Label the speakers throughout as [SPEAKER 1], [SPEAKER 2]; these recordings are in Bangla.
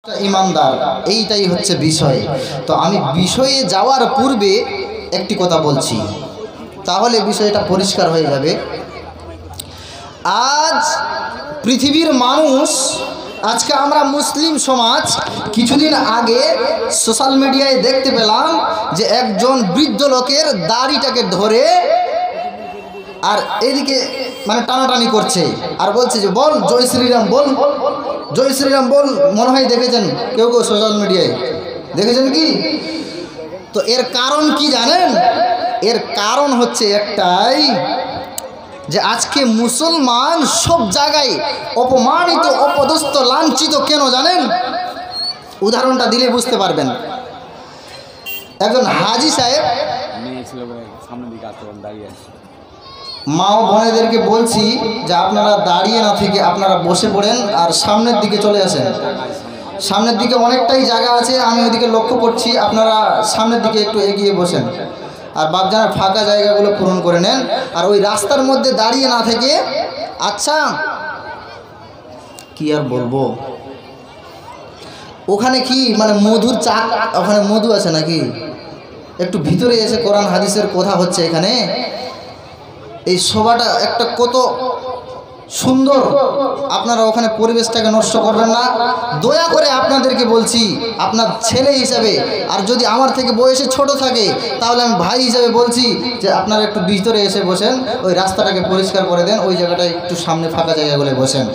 [SPEAKER 1] ईमानदार এইটাই হচ্ছে বিষয়। তো আমি বিষয়ে যাওয়ার পূর্বে একটি কথা বলছি, তাহলে বিষয়টা পরিষ্কার হয়ে যাবে। আজ পৃথিবীর মানুষ, আজকে আমরা মুসলিম সমাজ, কিছুদিন আগে সোশ্যাল মিডিয়ায় দেখতে পেলাম যে একজন বৃদ্ধ লোকের দাড়িটাকে ধরে আর এদিকে মানে টানাটানি করছে আর বলছে যে বল জয় শ্রীরাম, বল জয় শ্রীরাম বল। মনে হয় দেখেছেন কেউ কেউ সোশ্যাল মিডিয়ায়, দেখেছেন কি? তো এর কারণ কি জানেন? এর কারণ হচ্ছে একটাই, যে আজকে মুসলমান সব জায়গায় অপমানিত, অপদস্থ, লাঞ্ছিত। কেন জানেন? উদাহরণটা দিলে বুঝতে পারবেন। একজন হাজি সাহেব, মা ও বোনেদেরকে বলছি যে আপনারা দাঁড়িয়ে না থেকে আপনারা বসে পড়েন আর সামনের দিকে চলে আসেন। সামনের দিকে অনেকটাই জায়গা আছে, আমি ওইদিকে লক্ষ্য করছি, আপনারা সামনের দিকে একটু এগিয়ে বসেন আর বাপজানার ফাঁকা জায়গাগুলো পূরণ করে নেন। আর ওই রাস্তার মধ্যে দাঁড়িয়ে না থেকে, আচ্ছা কি আর বলবো, ওখানে কি মানে মধুর চা, ওখানে মধু আছে নাকি? একটু ভিতরে এসে কোরআন হাদিসের কথা হচ্ছে এখানে। এই সভাটা একটা কত সুন্দর, আপনারা ওখানে পরিবেশটাকে নষ্ট করবেন না। দয়া করে আপনাদেরকে বলছি, আপনার ছেলে হিসাবে, আর যদি আমার থেকে বয়সে ছোট থাকে তাহলে আমি ভাই হিসাবে বলছি যে আপনারা একটু ভিতরে এসে বসেন, ওই রাস্তাটাকে পরিষ্কার করে দেন, ওই জায়গাটায় একটু সামনে ফাঁকা জায়গাগুলো বসেন।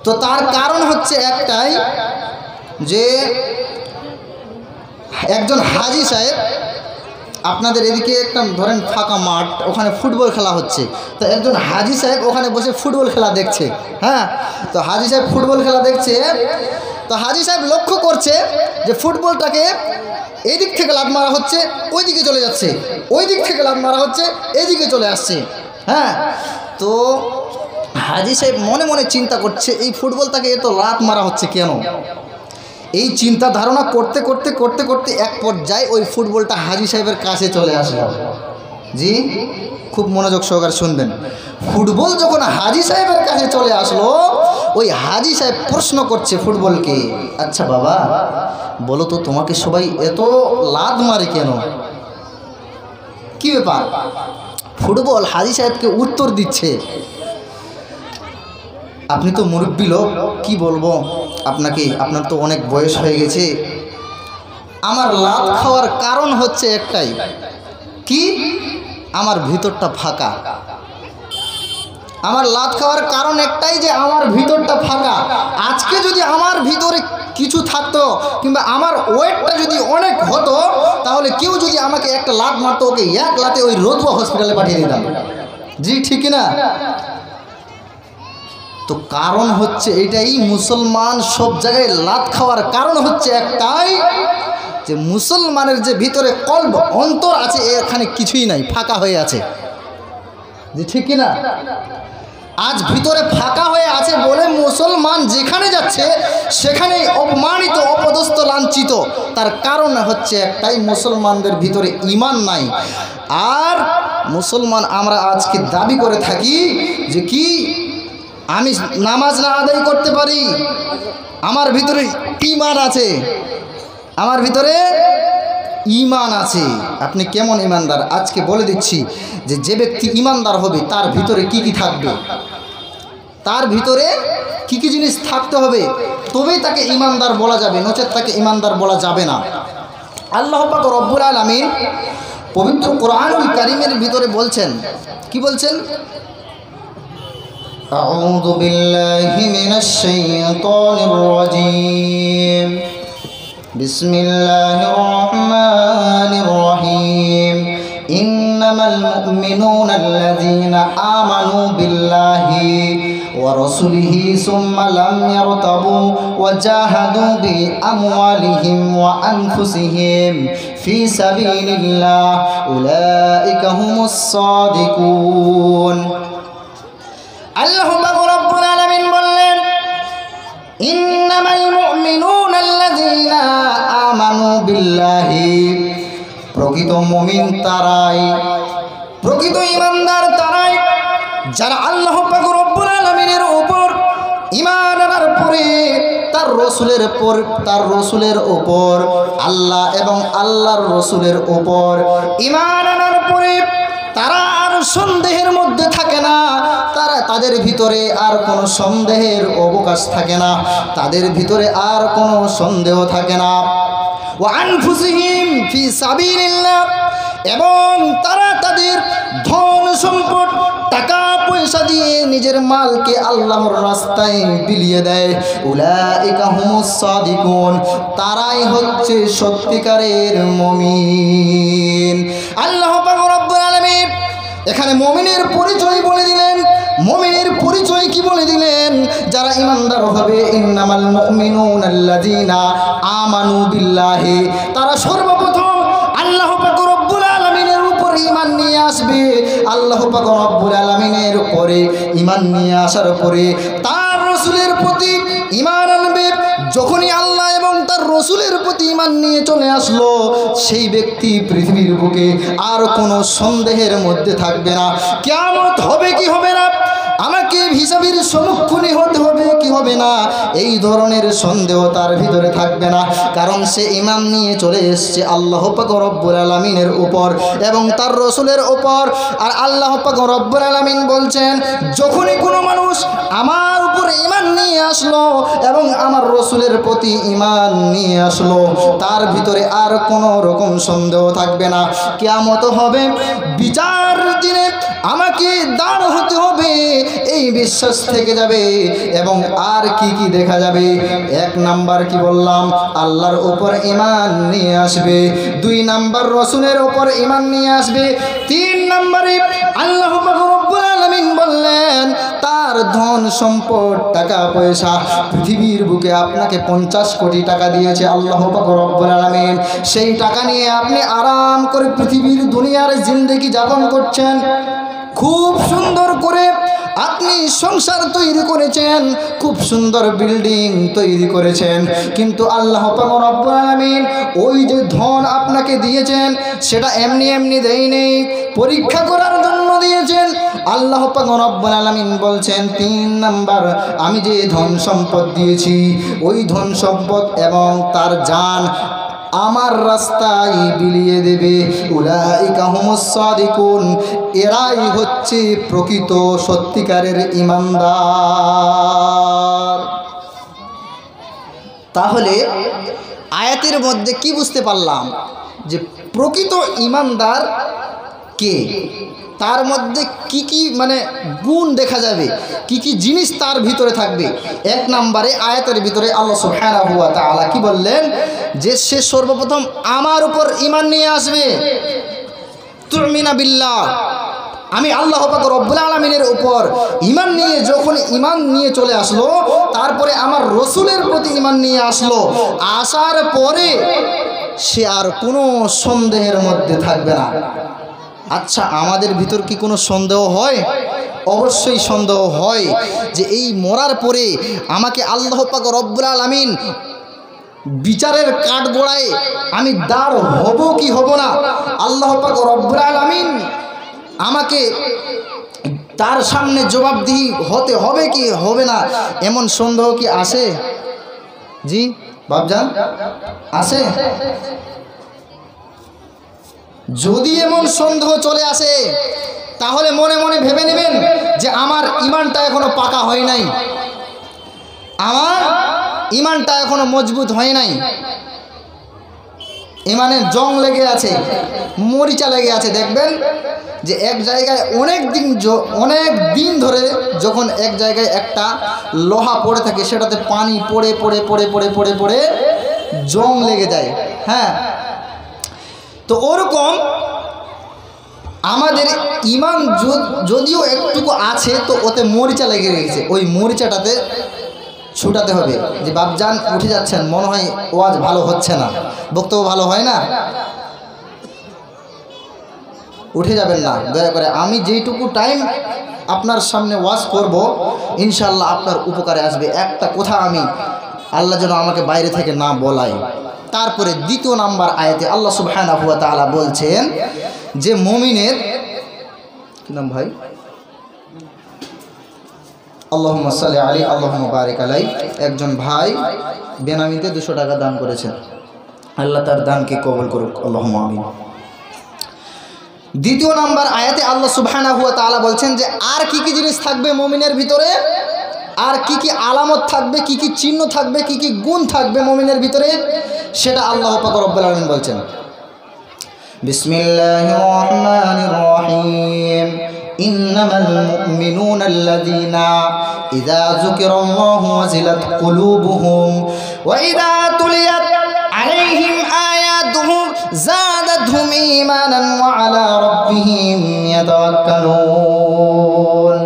[SPEAKER 1] তো তার কারণ হচ্ছে একটাই, যে একজন হাজি সাহেব, আপনাদের এদিকে একটা ধরেন ফাঁকা মাঠ, ওখানে ফুটবল খেলা হচ্ছে, তো একজন হাজি সাহেব ওখানে বসে ফুটবল খেলা দেখছে। হ্যাঁ, তো হাজি সাহেব ফুটবল খেলা দেখছে, তো হাজি সাহেব লক্ষ্য করছে যে ফুটবলটাকে এই দিক থেকে লাত মারা হচ্ছে, ওই দিকে চলে যাচ্ছে, ওই দিক থেকে লাত মারা হচ্ছে, এইদিকে চলে আসছে। হ্যাঁ, তো হাজি সাহেব মনে মনে চিন্তা করছে এই ফুটবলটাকে এত লাত মারা হচ্ছে কেন। এই চিন্তা ধারণা করতে করতে করতে করতে এক পর্যায়ে ওই ফুটবলটা হাজি সাহেবের কাছে চলে আসলো। জি, খুব মনোযোগ সহকারে শুনবেন। ফুটবল যখন হাজি সাহেবের কাছে চলে আসলো, ওই হাজি সাহেব প্রশ্ন করছে ফুটবলকে, আচ্ছা বাবা বলো তো, তোমাকে সবাই এত লাত মারে কেন, কি ব্যাপার? ফুটবল হাজি সাহেবকে উত্তর দিচ্ছে, আপনি তো মুরব্বী লোক, কি বলবো আপনাকে, আপনার তো অনেক বয়স হয়ে গেছে। আমার লাত খাওয়ার কারণ হচ্ছে একটাই, কি? আমার ভিতরটা ফাঁকা। আমার লাত খাওয়ার কারণ একটাই, যে আমার ভিতরটা ফাঁকা। আজকে যদি আমার ভিতরে কিছু থাকতো, কিংবা আমার ওয়েটটা যদি অনেক হতো, তাহলে কেউ যদি আমাকে একটা লাত মারতো, ওকে এক লাতে ওই রতুয়া হসপিটালে পাঠিয়ে দিতাম। জি ঠিক না? তো কারণ হচ্ছে এটাই, মুসলমান সব জায়গায় লাত খাওয়ার কারণ হচ্ছে একটাই, যে মুসলমানের যে ভিতরে কলব, অন্তর আছে, এখানে কিছুই নাই, ফাঁকা হয়ে আছে। জি ঠিক না? আজ ভিতরে ফাঁকা হয়ে আছে বলে মুসলমান যেখানে যাচ্ছে সেখানেই অপমানিত, অপদস্থ, লাঞ্ছিত। তার কারণ হচ্ছে একটাই, মুসলমানদের ভিতরে ঈমান নাই। আর মুসলমান আমরা আজকে দাবি করে থাকি যে কি, আমি নামাজ না আদায় করতে পারি, আমার ভিতরে ঈমান আছে, আমার ভিতরে ঈমান আছে। আপনি কেমন ঈমানদার? আজকে বলে দিচ্ছি যে যে ব্যক্তি ঈমানদার হবে তার ভিতরে কি কি থাকবে, তার ভিতরে কি কি জিনিস থাকতে হবে, তবেই তাকে ঈমানদার বলা যাবে, নচেত তাকে ঈমানদার বলা যাবে না। আল্লাহ পাক রব্বুল আলামিন পবিত্র কোরআনুল কারীমের ভিতরে বলছেন, কি বলছেন? আউযু বিল্লাহি মিনাশ শাইতানির রাজীম, বিসমিল্লাহির রহমানির রহিম। ইন্নামাল মুমিনুনা আল্লাযীনা আমানু বিল্লাহি ওয়া রাসূলিহি সুম্মা লাম ইয়ারতাবু ওয়া জাহাদু বিআমওয়ালিহিম ওয়া আনফুসিহিম ফি সাবিলিল্লাহ উলাইকা হুমুস সাদিকুন। আল্লাহু রাব্বুল আলামিন বললেন, ইন্নামাল মুমিনুনা আল্লাযীনা আমানু বিল্লাহি, প্রকৃত মুমিন তারাই, প্রকৃত ঈমানদার তারাই যারা আল্লাহ পাক রব্বুল আলামিনের উপর ঈমান আনার পরে রসুলের ওপর, আল্লাহ এবং আল্লাহর রসুলের ওপর ঈমান আনার পরে তারা আর সন্দেহের মধ্যে থাকে না, তাদের ভিতরে আর কোনো সন্দেহের অবকাশ থাকে না, তাদের ভিতরে আর কোনো সন্দেহ থাকে না। ওয়া আনফুসিহিম ফি সাবিলিল্লাহ, এবং তারা তাদের ধন সম্পদ টাকা পয়সা দিয়ে নিজের মালকে আল্লাহর রাস্তায় বিলিয়ে দেয়। উলাইকা হুমুস সাদিকুন, তারাই হচ্ছে সত্যিকারের মুমিন। আল্লাহ পাক রব্বুল আলামিন এখানে মুমিনের পরিচয় বলে দিলেন। মুমিনের পরিচয় কি বলে দিলেন? যারা ঈমানদার হবে, ইন্নামাল মুমিনুনাল্লাযীনা আমানু বিল্লাহি, তারা সর্বপ্রথম আল্লাহ পাক রব্বুল আলামিনের উপর ঈমান নিয়ে আসবে। আল্লাহ পাক রব্বুল আলামিনের উপরে ঈমান নিয়ে আসার পরে তার রাসূলের প্রতি ঈমান আনবে। যখনই আল্লাহ এবং তার রাসূলের প্রতি ঈমান নিয়ে চলে আসলো, সেই ব্যক্তি পৃথিবীর বুকে আর কোনো সন্দেহের মধ্যে থাকবে না। কিয়ামত হবে কি হবে না, আমাকে হিসাবের সম্মুখীন হতে হবে কি হবে না, এই ধরনের সন্দেহ তার ভিতরে থাকবে না। কারণ সে ঈমান নিয়ে চলে এসেছে আল্লাহ পাক রব্বুল আলামিনের উপর এবং তার রাসূলের উপর। আর আল্লাহ পাক রব্বুল আলামিন বলছেন, যখনই কোনো মানুষ আমার উপর ঈমান নিয়ে আসলো এবং আমার রাসূলের প্রতি ঈমান নিয়ে আসলো, তার ভিতরে আর কোনো রকম সন্দেহ থাকবে না। কিয়ামত হবে, বিচার দিনে আমাকে দাঁড় হতে হবে, এই বিশ্বাস থেকে যাবে। এবং আর কি কি দেখা যাবে? এক নাম্বার কি বললাম? আল্লাহর উপর ঈমান নিয়ে আসবে। 2 নাম্বার রাসূলের উপর ঈমান নিয়ে আসবে। 3 নাম্বারে আল্লাহ পাক রব্বুল আলামিন বললেন, তার ধন সম্পদ টাকা পয়সা, পৃথিবীর বুকে আপনাকে 50 কোটি টাকা দিয়েছে আল্লাহ পাক রব্বুল আলামিন, সেই টাকা নিয়ে আপনি আরাম করে পৃথিবীর দুনিয়ার জিন্দেগি যাপন করছেন। খুব সুন্দর করে আপনি সংসার তৈরি করেছেন, খুব সুন্দর বিল্ডিং তৈরি করেছেন, কিন্তু আল্লাহ পাক রব্বুল আলামিন ওই যে ধন আপনাকে দিয়েছেন সেটা এমনি এমনি দেয়নি, পরীক্ষা করার জন্য দিয়েছেন। আল্লাহ পাক রব্বুল আলামিন বলছেন, 3 নাম্বার, আমি যে ধন সম্পদ দিয়েছি ওই ধন সম্পদ এবং তার জান আমার রাস্তায় বিলিয়ে দেবে। উলাইকা হুমুস সাদিকুন, এরাই হচ্ছে প্রকৃত সত্যিকারের ঈমানদার। তাহলে আয়াতের মধ্যে কি বুঝতে পারলাম? যে প্রকৃত ঈমানদার কে, তার মধ্যে কি কি মানে গুণ দেখা যাবে, কি কি জিনিস তার ভিতরে থাকবে। 1 নম্বরে আয়াতের ভিতরে আল্লাহ সুবহানাহু ওয়া তাআলা কি বললেন? যে সে সর্বপ্রথম আমার উপর ঈমান নিয়ে আসবে। তুমিনা বিল্লাহ, আমি আল্লাহ পাক রব্বুল আলামিনের উপর ঈমান নিয়ে যখন ঈমান নিয়ে চলে আসলো, তারপরে আমার রাসূলের প্রতি ঈমান নিয়ে আসলো, আসার পরে সে আর কোনো সন্দেহের মধ্যে থাকবে না। আচ্ছা, আমাদের ভিতর কি কোনো সন্দেহ হয়? অবশ্যই সন্দেহ হয় যে এই মরার পরে আমাকে আল্লাহ পাক রব্বুল আলামিন বিচারের কাঠগড়ায় আমি দাঁড় হব কি হব না, আল্লাহ পাক রব্বুল আলামিন আমাকে তার সামনে জবাবদিহি হতে হবে কি হবে না, এমন সন্দেহ কি আসে? জি বাপজান, আসে? যদি এমন সন্দেহ চলে আসে তাহলে মনে মনে ভেবে নেবেন যে আমার ঈমানটা এখনো পাকা হয় নাই, আমার ঈমানটা এখনো মজবুত হয় নাই, ঈমানের জং লেগে আছে, মরিচা লেগে আছে। দেখবেন যে এক জায়গায় অনেক দিন ধরে যখন এক জায়গায় একটা লোহা পড়ে থাকে, সেটাতে পানি পড়ে পড়ে পড়ে পড়ে পড়ে পড়ে জং লেগে যায়। হ্যাঁ, তো ওরকম আমাদের ঈমান যদিও একটুকু আছে, তো ওতে মরিচা লেগে গেছে, ওই মরিচাটাতে ছুটাতে হবে। যে বাপজান উঠে যাচ্ছেন, মনে হয় ওয়াজ ভালো হচ্ছে না, বক্তব্য ভালো হয় না, উঠে যাবেন না দয়া করে। আমি যেইটুকু টাইম আপনার সামনে ওয়াজ করব, ইনশাআল্লাহ আপনার উপকারে আসবে। একটা কথা আমি আল্লাহ যেন আমাকে বাইরে থেকে না বলাই। তারপরে 2 নাম্বার আয়াতে আল্লাহ সুবহানাহু ওয়া তাআলা বলছেন যে মুমিনের কি নাম ভাই, আল্লাহুম্মা সাল্লি আলাইহি আল্লাহুম্মা বারিক আলাইহি। একজন ভাই বেনামিতে 200 টাকা দান করেছেন, আল্লাহ তার দানকে কবুল করুক, আল্লাহুম্মা আমিন। দ্বিতীয় নাম্বার আয়াতে আল্লাহ সুবহানাহু ওয়া তাআলা বলছেন যে আর কি কি জিনিস থাকবে মুমিনের ভিতরে, আর কি কি আলামত থাকবে, কি কি চিহ্ন থাকবে, কি কি গুণ থাকবে মুমিনের ভিতরে, সেটা আল্লাহ পাক রব্বুল আলামিন বলছেন। বিসমিল্লাহির রহমানির রহিম। ইন্নামাল মুমিনুনা আল্লাযীনা ইযা যুকিরাল্লাহু ওয়াজিলাত কুলুবুহুম ওয়া ইযা তুলিয়াত আলাইহিম আয়াতুহু যাদাতহুম ঈমানান ওয়া আলা রাব্বিহিম ইয়াতাওয়াক্কালুন।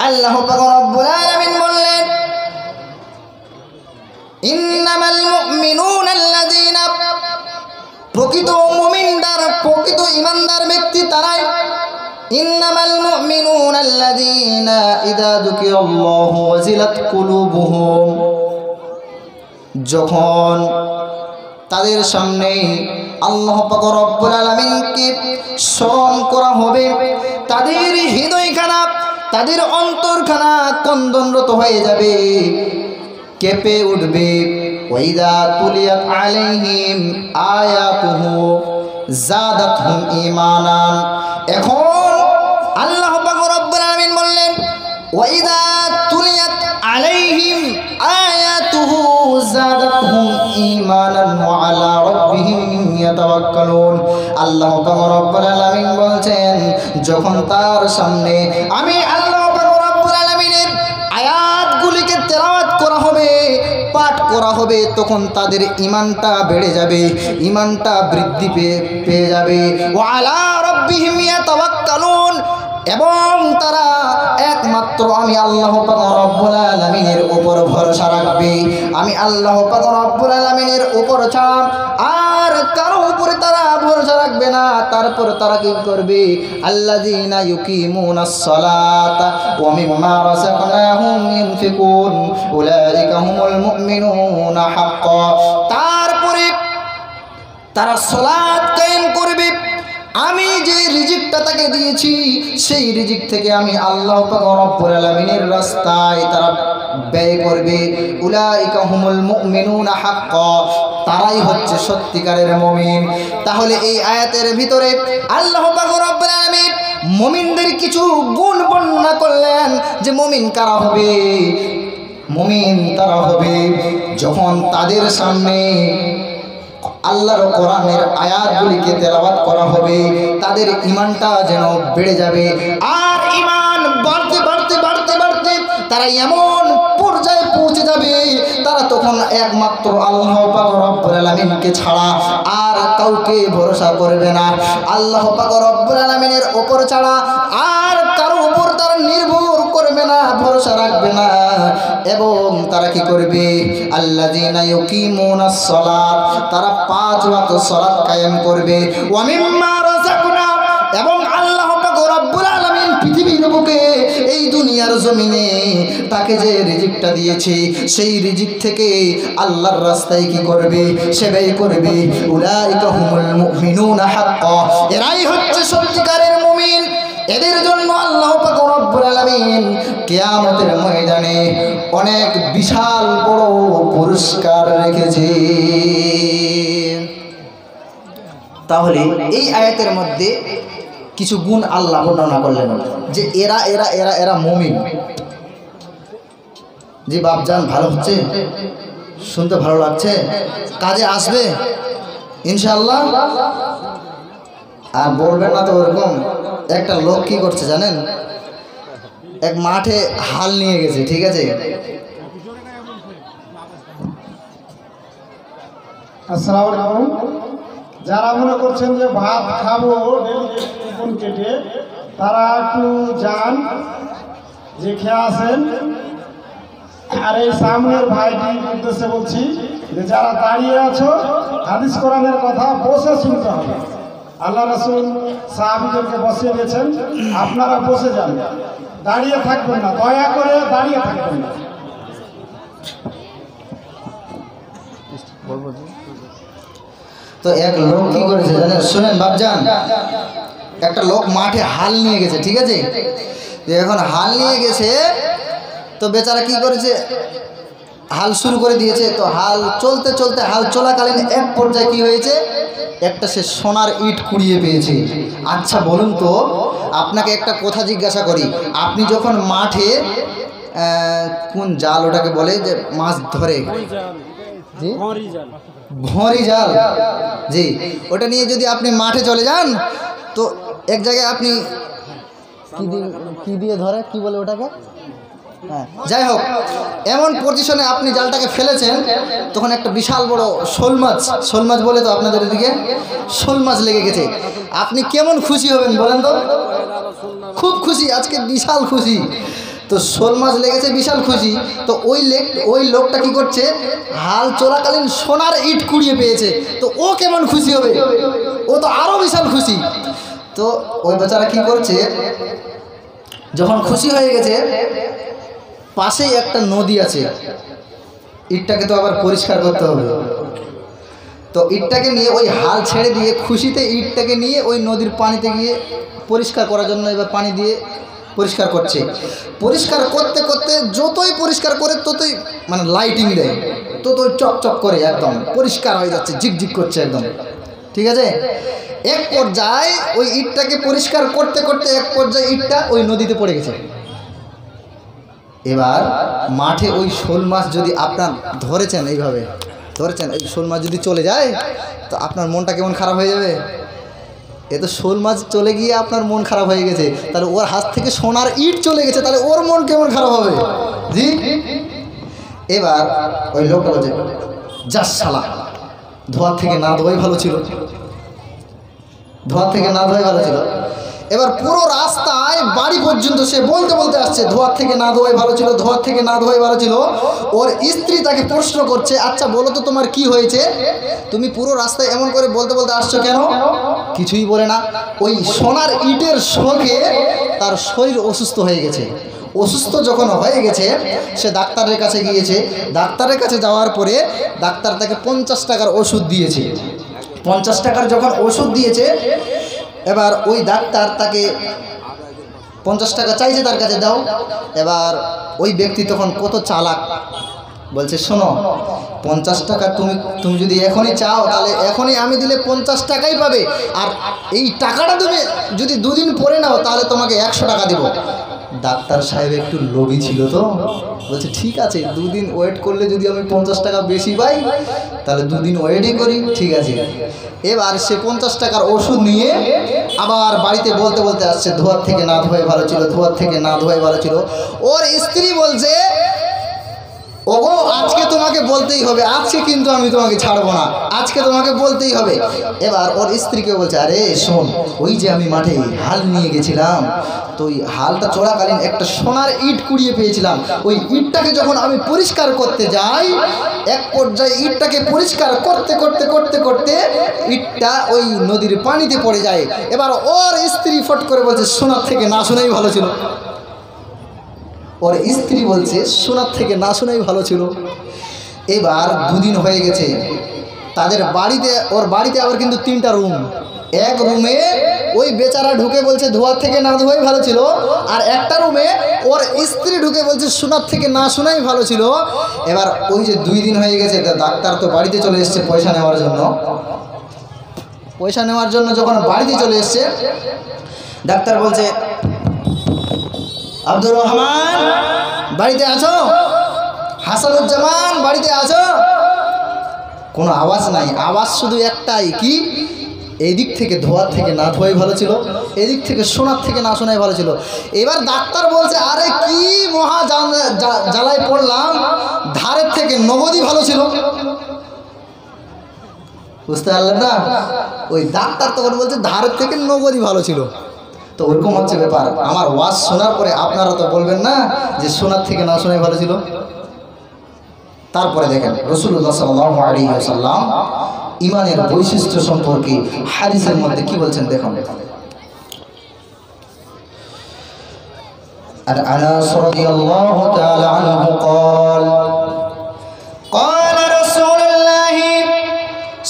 [SPEAKER 1] আল্লাহ পাক রব্বুল আলামিন বললেন, ইন্নামাল মুমিনুনা আল্লাযীনা, প্রকৃত মুমিনদার, প্রকৃত ঈমানদার ব্যক্তি তারাই। ইন্নামাল মুমিনুনা আল্লাযীনা ইযা যুকিরাল্লাহু ওয়াজিলাত কুলুবুহুম, যখন তাদের সামনে আল্লাহ পাক রব্বুল আলামিনকে স্মরণ করা হবে, তাদের হৃদয়খানা, তাদের অন্তরখানা কন্দনরত হয়ে যাবে, কেঁপে উঠবে। ওয়াইদা তুলিয়াত আলাইহিম আয়াতুহু যাদাতহুম ঈমানান। এখন আল্লাহ পাক রব্বুল আলামিন বললেন, ওয়াইদা তুলিয়াত আলাইহিম আয়াতুহু যাদাতহুম ঈমানান ওয়া আলা রাব্বিহিম ইয়াতাওয়াক্কালুন। আল্লাহ পাক রব্বুল আলামিন বলছেন, যখন তার সামনে আমি আল্লাহ পাক রব্বুল আলামিনের আয়াতগুলিকে তেলাওয়াত করা হবে, পাঠ করা হবে, তখন তাদের ঈমানটা বেড়ে যাবে, ঈমানটা বৃদ্ধি পেয়ে যাবে। ওয়া আলা রাব্বিহিম ইয়াতাওয়াক্কালুন, এবং তারা একমাত্র আমি আল্লাহ পাক রব্বুল আলামিনের উপর ভরসা রাখবে। আমি আল্লাহ পাক রব্বুল আলামিনের উপর ছাড়া আর কারো উপরে তারা ভরসা রাখবে না। তারপর তারা কি করবে? আল্লাযীনা ইউকিমুনাস সালাতা ওয়া মিম্মা রাযাকনাহুম ইউনফিকুন উলাইকা হুমুল মুমিনুনা হাক্কা। তারপরে তারা সালাত কায়েম করবে, আমি যে রিজিকটা তাকে দিয়েছি সেই রিজিক থেকে আমি আল্লাহ পাক রব্বুল আলামিনের রাস্তায় তারা ব্যয় করবে। উলাইকা হুমুল মুমিনুনা হাক্কা, তারাই হচ্ছে সত্যিকারের মুমিন। তাহলে এই আয়াতের ভিতরে আল্লাহ পাক রব্বুল আলামিন মুমিনদের কিছু গুণ বর্ণনা করলেন যে মুমিন কারা হবে। মুমিন তারা হবে যখন তাদের সামনে আল্লাহর কোরআনের আয়াতগুলিকে তেলাওয়াত করা হবে, তাদের ঈমানটা যেন বেড়ে যাবে। আর ঈমান বাড়তে বাড়তে বাড়তে বাড়তে তারা এমন পর্যায়ে পৌঁছে যাবে, তারা তখন একমাত্র আল্লাহ পাক রব্বুল আলামিনকে ছাড়া আর কাউকে ভরসা করবে না। আল্লাহ পাক রব্বুল আলামিনের উপর ছাড়া আর কারো উপর তারা নির্ভর করবে না, ভরসা রাখবে না। এবং তারা কি করবে? আল্লাযীনা ইউকিমুনাস সালাত, তারা 5 ওয়াক্ত সালাত কায়েম করবে। ওয়া মিম্মা রাযাকনা, এবং আল্লাহ পাক রব্বুল আলামিন পৃথিবীর বুকে এই দুনিয়ার জমিনে তাকে যে রিজিকটা দিয়েছে সেই রিজিক থেকে আল্লাহর রাস্তায় কি করবে? সে ব্যয় করবে। উলাইকা হুমুল মুমিনুনা হাক্কা, এরাই হচ্ছে সত্যিকারের মুমিন। এদের জন্য আল্লাহ পাক রব্বুল আলামিন কিয়ামতের ময়দানে অনেক বিশাল বড় পুরস্কার রেখেছে। তাহলে এই আয়াতের মধ্যে কিছু গুণ আল্লাহ বর্ণনা করলেন যে এরা এরা এরা এরা মুমিন। জি বাপজান, ভালো হচ্ছে, শুনতে ভালো লাগছে, কাজে আসবে ইনশাআল্লাহ। আর বলবেন না তো ওরকম। একটা লোক কি করছে জানেন? এক মাঠে হাল নিয়ে গেছে, ঠিক আছে?
[SPEAKER 2] আসসালামু আলাইকুম। যারা মনে করছেন যে ভাত খাবো কুপন কেটে, তারা একটু যান, যে খেয়ে আসেন। আর এই সামনের ভাইটির উদ্দেশ্যে বলছি যে যারা দাঁড়িয়ে আছো, হাদিস কোরআনের কথা বসে শুনতে হবে। আল্লাহ রাসূল সাহাবীদেরকে বসিয়ে দিয়েছেন, আপনারা বসে যান, দাঁড়িয়ে থাকবেন না, দয়া করে দাঁড়িয়ে থাকবেন না।
[SPEAKER 1] তো এক লোক কি করেছে জানেন? শুনেন বাপজান, একটা লোক মাঠে হাল নিয়ে গেছে, ঠিক আছে? এখন হাল নিয়ে গেছে, তো বেচারা কি করেছে, হাল শুরু করে দিয়েছে। তো হাল চলতে চলতে হাল চলাকালীন এক পর্যায়ে কি হয়েছে, একটা সে সোনার ইট কুড়িয়ে পেয়েছে। আচ্ছা বলুন তো, আপনাকে একটা কথা জিজ্ঞাসা করি, আপনি যখন মাঠে কোন জাল ওটাকে বলে যে মাছ ধরে, ঘড়ি জাল, জি, ওটা নিয়ে যদি আপনি মাঠে চলে যান, তো এক জায়গায় আপনি কি দিয়ে ধরে, কি বলে ওটাকে, হ্যাঁ যাই হোক, এমন পজিশনে আপনি জালটাকে ফেলেছেন, তখন একটা বিশাল বড় শোল মাছ বলে তো আপনাদের এদিকে, শোল মাছ লেগে গেছে। আপনি কেমন খুশি হবেন বলেন তো? খুব খুশি, আজকে বিশাল খুশি। তো শোল মাছ লেগেছে, বিশাল খুশি। তো ওই লোকটা কি করছে, হাল চলাকালীন সোনার ইট কুড়িয়ে পেয়েছে। তো ও কেমন খুশি হবে, ও তো আরও বিশাল খুশি। তো ওই বেচারা কি করছে, যখন খুশি হয়ে গেছে, পাশেই একটা নদী আছে, ইটটাকে তো আবার পরিষ্কার করতে হবে। তো ইটটাকে নিয়ে ওই হাল ছেড়ে দিয়ে খুশিতে ইটটাকে নিয়ে ওই নদীর পানিতে গিয়ে পরিষ্কার করার জন্য এবার পানি দিয়ে পরিষ্কার করছে। পরিষ্কার করতে করতে যতই পরিষ্কার করে ততই মানে লাইটিং দেয়, ততই চকচক করে, একদম পরিষ্কার হয়ে যাচ্ছে, ঝিকঝিক করছে একদম, ঠিক আছে। এক পর্যায়ে ওই ইটটাকে পরিষ্কার করতে করতে এক পর্যায়ে ইটটা ওই নদীতে পড়ে গেছে। এবার মাঠে ওই শোল মাছ যদি আপনার ধরেছেন, এইভাবে ধরেছেন, এই শোল মাছ যদি চলে যায়, তো আপনার মনটা কেমন খারাপ হয়ে যাবে। এ তো শোল মাছ চলে গিয়ে আপনার মন খারাপ হয়ে গেছে, তাহলে ওর হাত থেকে সোনার ইট চলে গেছে, তাহলে ওর মন কেমন খারাপ হবে, জি। এবার ওই লোকটা বলছে, যাস শালা, ধোয়ার থেকে না ধোয়াই ভালো ছিল, ধোয়ার থেকে না ধোয়াই ভালো ছিল। এবার পুরো রাস্তায় বাড়ি পর্যন্ত সে বলতে বলতে আসছে, ধোয়ার থেকে না ধোয়াই ভালো ছিল, ধোয়ার থেকে না ধোয়াই ভালো ছিল। ওর স্ত্রী তাকে প্রশ্ন করছে, আচ্ছা বলো তো তোমার কি হয়েছে, তুমি পুরো রাস্তায় এমন করে বলতে বলতে আসছো কেন? কিছুই বলে না। ওই সোনার ইটের শোকে তার শরীর অসুস্থ হয়ে গেছে। অসুস্থ যখন হয়ে গেছে, সে ডাক্তারের কাছে গিয়েছে। ডাক্তারের কাছে যাওয়ার পরে ডাক্তার তাকে 50 টাকার ওষুধ দিয়েছে। 50 টাকার যখন ওষুধ দিয়েছে, এবার ওই ডাক্তার তাকে 50 টাকা চাইছে, তার কাছে দাও। এবার ওই ব্যক্তি তখন কত চালাক, বলছে শোনো, 50 টাকা তুমি যদি এখনই চাও, তাহলে এখনই আমি দিলে 50 টাকাই পাবে, আর এই টাকাটা তুমি যদি দুদিন পরে নাও, তাহলে তোমাকে 100 টাকা দেবো। ডাক্তার সাহেব একটু লোভী ছিল, তো বলছে ঠিক আছে, দুদিন ওয়েট করলে যদি আমি 50 টাকা বেশি পাই, তাহলে দুদিন ওয়েটই করি, ঠিক আছে। এবার সে 50 টাকার ওষুধ নিয়ে আবার বাড়িতে বলতে বলতে আসছে, ধোয়ার থেকে না ধোয়াই ভালো ছিল, ধোয়ার থেকে না ধোয়াই ভালো ছিল। ওর স্ত্রী বলছে, ওগো আজকে তোমাকে বলতেই হবে, আজকে কিন্তু আমি তোমাকে ছাড়বো না, আজকে তোমাকে বলতেই হবে। এবার ওর স্ত্রীকে বলছে, আরে শোন, ওই যে আমি মাঠে হাল নিয়ে গেছিলাম, তো ওই হালটা চলাকালীন একটা সোনার ইট কুড়িয়ে পেয়েছিলাম। ওই ইটটাকে যখন আমি পরিষ্কার করতে যাই, এক পর্যায়ে ইটটাকে পরিষ্কার করতে করতে করতে করতে ইটটা ওই নদীর পানিতে পড়ে যায়। এবার ওর স্ত্রী ফট করে বলছে, সোনার থেকে না শোনাই ভালো ছিল। ওর স্ত্রী বলছে, সোনার থেকে না শোনাই ভালো ছিল। এবার দুদিন হয়ে গেছে, তাদের বাড়িতে, ওর বাড়িতে আবার কিন্তু 3টা রুম। এক রুমে ওই বেচারা ঢুকে বলছে ধোয়ার থেকে না ধোয়াই ভালো ছিল, আর একটা রুমে ওর স্ত্রী ঢুকে বলছে সোনার থেকে না শোনাই ভালো ছিল। এবার ওই যে 2 দিন হয়ে গেছে, ডাক্তার তো বাড়িতে চলে এসছে পয়সা নেওয়ার জন্য। পয়সা নেওয়ার জন্য যখন বাড়িতে চলে এসছে, ডাক্তার বলছে, আব্দুর রহমান বাড়িতে আছো? হাসানুজ্জামান বাড়িতে আছো? কোনো আওয়াজ নাই, আওয়াজ শুধু একটাই, কি এই দিক থেকে ধোয়ার থেকে না ধোয়াই ভালো ছিল, এদিক থেকে সোনার থেকে না শোনাই ভালো ছিল। এবার ডাক্তার বলছে, আরে কি মহা জ্বালায় পড়লাম, ধারের থেকে নগদই ভালো ছিল। বুঝতে পারলেন না? ওই ডাক্তার তখন বলছে ধারের থেকে নগদই ভালো ছিল। তো ওরকম হচ্ছে ব্যাপার। আমার ওয়াজ শোনার পরে আপনারা তো বলবেন না যে সোনার থেকে না শোনাই ভালো ছিল। তারপরে দেখেন রাসূলুল্লাহ সাল্লাল্লাহু আলাইহি ওয়াসাল্লাম ঈমানের বৈশিষ্ট্য সম্পর্কে হাদিসের মধ্যে কি বলছেন দেখুন। আর আনাস রাদিয়াল্লাহু তাআলা আনহু قال قال رسول الله